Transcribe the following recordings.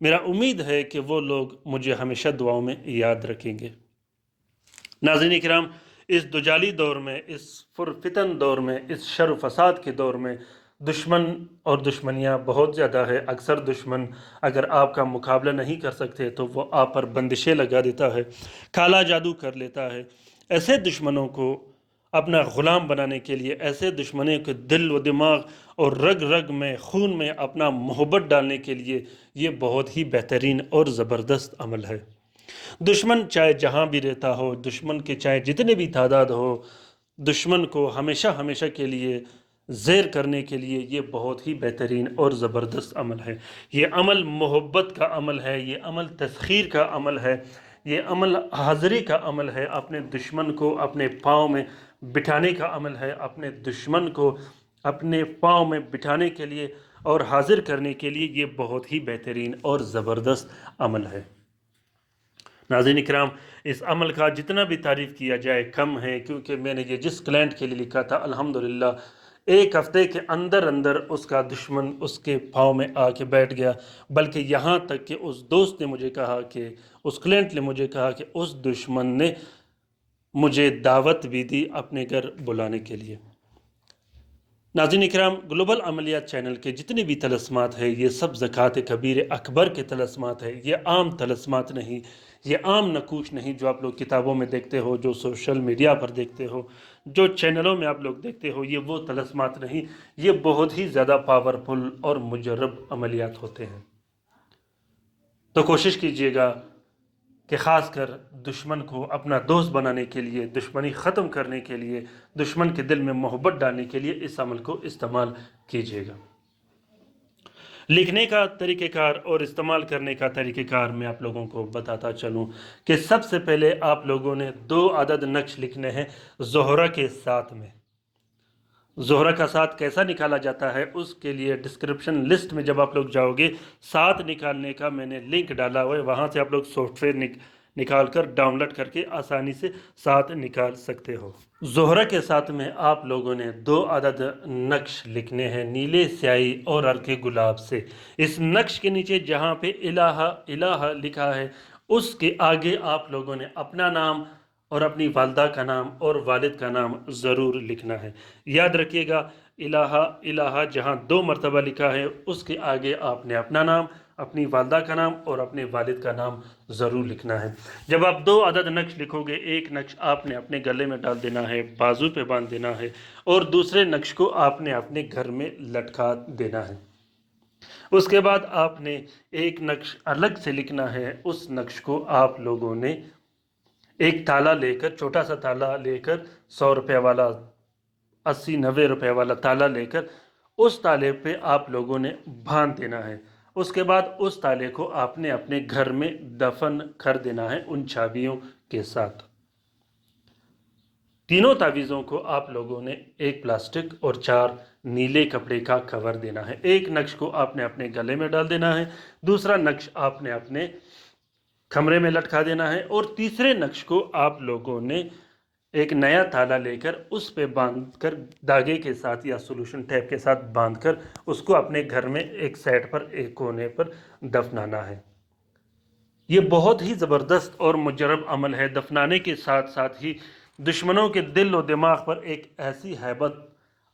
میرا امید ہے کہ وہ لوگ مجھے ہمیشہ دعاؤں میں یاد رکھیں گے۔ ناظرین کرام، اس دجالی دور میں، اس پرفتن دور میں، اس شر و فساد کے دور میں دشمن اور دشمنیاں بہت زیادہ ہے۔ اکثر دشمن اگر آپ کا مقابلہ نہیں کر سکتے تو وہ آپ پر بندشیں لگا دیتا ہے، کالا جادو کر لیتا ہے۔ ایسے دشمنوں کو اپنا غلام بنانے کے لیے، ایسے دشمنوں کے دل و دماغ اور رگ رگ میں، خون میں اپنا محبت ڈالنے کے لیے یہ بہت ہی بہترین اور زبردست عمل ہے۔ دشمن چاہے جہاں بھی رہتا ہو، دشمن کے چاہے جتنے بھی تعداد ہو، دشمن کو ہمیشہ ہمیشہ کے لیے زیر کرنے کے لیے یہ بہت ہی بہترین اور زبردست عمل ہے۔ یہ عمل محبت کا عمل ہے، یہ عمل تسخیر کا عمل ہے، یہ عمل حاضری کا عمل ہے۔ اپنے دشمن کو اپنے پاؤں میں بٹھانے کا عمل ہے، اپنے دشمن کو اپنے پاؤں میں بٹھانے کے لیے اور حاضر کرنے کے لیے یہ بہت ہی بہترین اور زبردست عمل ہے۔ ناظرین اکرام، اس عمل کا جتنا بھی تعریف کیا جائے کم ہے، کیونکہ میں نے یہ جس کلائنٹ کے لیے لکھا تھا الحمدللہ ایک ہفتے کے اندر اندر اس کا دشمن اس کے پاؤں میں آ کے بیٹھ گیا، بلکہ یہاں تک کہ اس دوست نے مجھے کہا کہ اس کلائنٹ نے مجھے کہا کہ اس دشمن نے مجھے دعوت بھی دی اپنے گھر بلانے کے لیے۔ ناظرین اکرام، گلوبل عملیات چینل کے جتنے بھی طلسمات ہیں یہ سب زکوٰۃ کبیر اکبر کے طلسمات ہیں۔ یہ عام طلسمات نہیں، یہ عام نقوش نہیں جو آپ لوگ کتابوں میں دیکھتے ہو، جو سوشل میڈیا پر دیکھتے ہو، جو چینلوں میں آپ لوگ دیکھتے ہو، یہ وہ طلسمات نہیں، یہ بہت ہی زیادہ پاورفل اور مجرب عملیات ہوتے ہیں۔ تو کوشش کیجئے گا کہ خاص کر دشمن کو اپنا دوست بنانے کے لیے، دشمنی ختم کرنے کے لیے، دشمن کے دل میں محبت ڈالنے کے لیے اس عمل کو استعمال کیجئے گا۔ لکھنے کا طریقہ کار اور استعمال کرنے کا طریقہ کار میں آپ لوگوں کو بتاتا چلوں کہ سب سے پہلے آپ لوگوں نے 2 عدد نقش لکھنے ہیں زہرہ کے ساتھ میں۔ زہرہ کا ساتھ کیسا نکالا جاتا ہے اس کے لیے ڈسکرپشن لسٹ میں جب آپ لوگ جاؤ گے، ساتھ نکالنے کا میں نے لنک ڈالا ہوا ہے، وہاں سے آپ لوگ سافٹ ویئر نکال کر ڈاؤن لوڈ کر کے آسانی سے ساتھ نکال سکتے ہو۔ زہرہ کے ساتھ میں آپ لوگوں نے 2 عدد نقش لکھنے ہیں نیلے سیاہی اور ہلکے گلاب سے۔ اس نقش کے نیچے جہاں پہ الہ الہ لکھا ہے اس کے آگے آپ لوگوں نے اپنا نام اور اپنی والدہ کا نام اور والد کا نام ضرور لکھنا ہے۔ یاد رکھیے گا، الہ الہ جہاں 2 مرتبہ لکھا ہے اس کے آگے آپ نے اپنا نام، اپنی والدہ کا نام اور اپنے والد کا نام ضرور لکھنا ہے۔ جب آپ 2 عدد نقش لکھو گے، ایک نقش آپ نے اپنے گلے میں ڈال دینا ہے، بازو پہ باندھ دینا ہے، اور دوسرے نقش کو آپ نے اپنے گھر میں لٹکا دینا ہے۔ اس کے بعد آپ نے ایک نقش الگ سے لکھنا ہے، اس نقش کو آپ لوگوں نے ایک تالا لے کر، چھوٹا سا تالا لے کر، 100 روپے والا، 80-90 روپے والا تالا لے کر اس تالے پہ آپ لوگوں نے باندھ دینا ہے۔ اس کے بعد اس تالے کو آپ نے اپنے گھر میں دفن کر دینا ہے ان چابیوں کے ساتھ۔ تینوں تعویذوں کو آپ لوگوں نے ایک پلاسٹک اور 4 نیلے کپڑے کا کور دینا ہے۔ ایک نقش کو آپ نے اپنے گلے میں ڈال دینا ہے، دوسرا نقش آپ نے اپنے کمرے میں لٹکا دینا ہے، اور تیسرے نقش کو آپ لوگوں نے ایک نیا تالا لے کر اس پہ باندھ کر دھاگے کے ساتھ یا سولوشن ٹیپ کے ساتھ باندھ کر اس کو اپنے گھر میں ایک سائڈ پر، ایک کونے پر دفنانا ہے۔ یہ بہت ہی زبردست اور مجرب عمل ہے۔ دفنانے کے ساتھ ساتھ ہی دشمنوں کے دل و دماغ پر ایک ایسی ہیبت،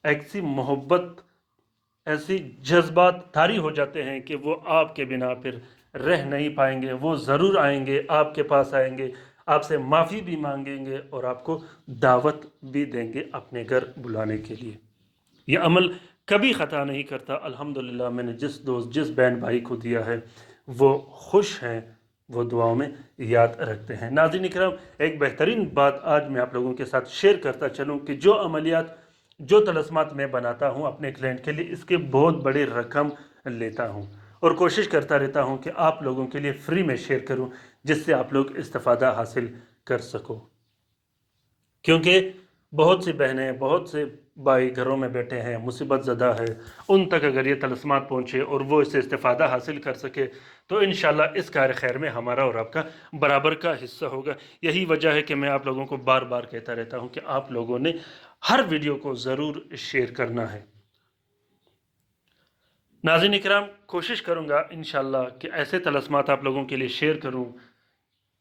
ایسی محبت، ایسی جذبات طاری ہو جاتے ہیں کہ وہ آپ کے بنا پھر رہ نہیں پائیں گے۔ وہ ضرور آئیں گے، آپ کے پاس آئیں گے، آپ سے معافی بھی مانگیں گے اور آپ کو دعوت بھی دیں گے اپنے گھر بلانے کے لیے۔ یہ عمل کبھی خطا نہیں کرتا۔ الحمدللہ میں نے جس دوست، جس بہن بھائی کو دیا ہے وہ خوش ہیں، وہ دعاؤں میں یاد رکھتے ہیں۔ ناظرین اکرام، ایک بہترین بات آج میں آپ لوگوں کے ساتھ شیئر کرتا چلوں کہ جو عملیات، جو طلسمات میں بناتا ہوں اپنے کلائنٹ کے لیے، اس کے بہت بڑی رقم لیتا ہوں اور کوشش کرتا رہتا ہوں کہ آپ لوگوں کے لیے فری میں شیئر کروں جس سے آپ لوگ استفادہ حاصل کر سکو۔ کیونکہ بہت سی بہنیں، بہت سے بھائی گھروں میں بیٹھے ہیں، مصیبت زدہ ہے، ان تک اگر یہ طلسمات پہنچے اور وہ اس سے استفادہ حاصل کر سکے تو انشاءاللہ اس کار خیر میں ہمارا اور آپ کا برابر کا حصہ ہوگا۔ یہی وجہ ہے کہ میں آپ لوگوں کو بار بار کہتا رہتا ہوں کہ آپ لوگوں نے ہر ویڈیو کو ضرور شیئر کرنا ہے۔ ناظرین اکرام، کوشش کروں گا انشاءاللہ کہ ایسے طلسمات آپ لوگوں کے لیے شیئر کروں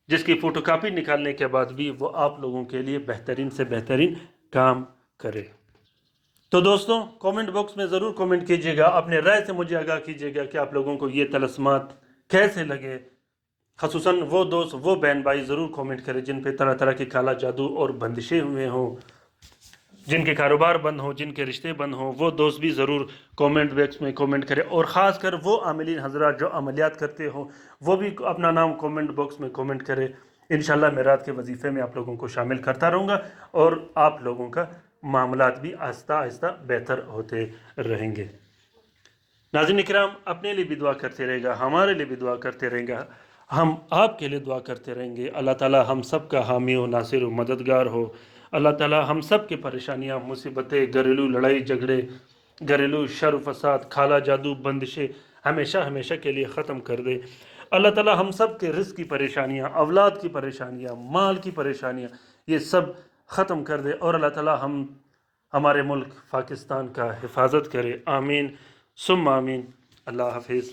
جس کی فوٹو کاپی نکالنے کے بعد بھی وہ آپ لوگوں کے لیے بہترین سے بہترین کام کرے۔ تو دوستوں، کومنٹ باکس میں ضرور کومنٹ کیجئے گا، اپنے رائے سے مجھے آگاہ کیجئے گا کہ آپ لوگوں کو یہ طلسمات کیسے لگے۔ خصوصاً وہ دوست، وہ بہن بھائی ضرور کومنٹ کریں جن پہ طرح طرح کے کالا جادو اور بندشیں ہوئے ہوں، جن کے کاروبار بند ہوں، جن کے رشتے بند ہوں، وہ دوست بھی ضرور کومنٹ باکس میں کومنٹ کریں، اور خاص کر وہ عاملین حضرات جو عملیات کرتے ہوں وہ بھی اپنا نام کومنٹ باکس میں کومنٹ کریں۔ انشاءاللہ میں رات کے وظیفے میں آپ لوگوں کو شامل کرتا رہوں گا، اور آپ لوگوں کا معاملات بھی آہستہ آہستہ بہتر ہوتے رہیں گے۔ ناظرین اکرام، اپنے لیے بھی دعا کرتے رہے گا، ہمارے لیے بھی دعا کرتے رہیں گا، ہم آپ کے لیے دعا کرتے رہیں گے۔ اللہ تعالیٰ ہم سب کا حامی و ناصر و مددگار ہو۔ اللہ تعالیٰ ہم سب کے پریشانیاں، مصیبتیں، گھریلو لڑائی جھگڑے، گھریلو شر و فساد، کالا جادو، بندشیں ہمیشہ ہمیشہ کے لیے ختم کر دے۔ اللہ تعالیٰ ہم سب کے رزق کی پریشانیاں، اولاد کی پریشانیاں، مال کی پریشانیاں، یہ سب ختم کر دے، اور اللہ تعالیٰ ہمارے ملک پاکستان کا حفاظت کرے۔ آمین ثم آمین۔ اللہ حافظ۔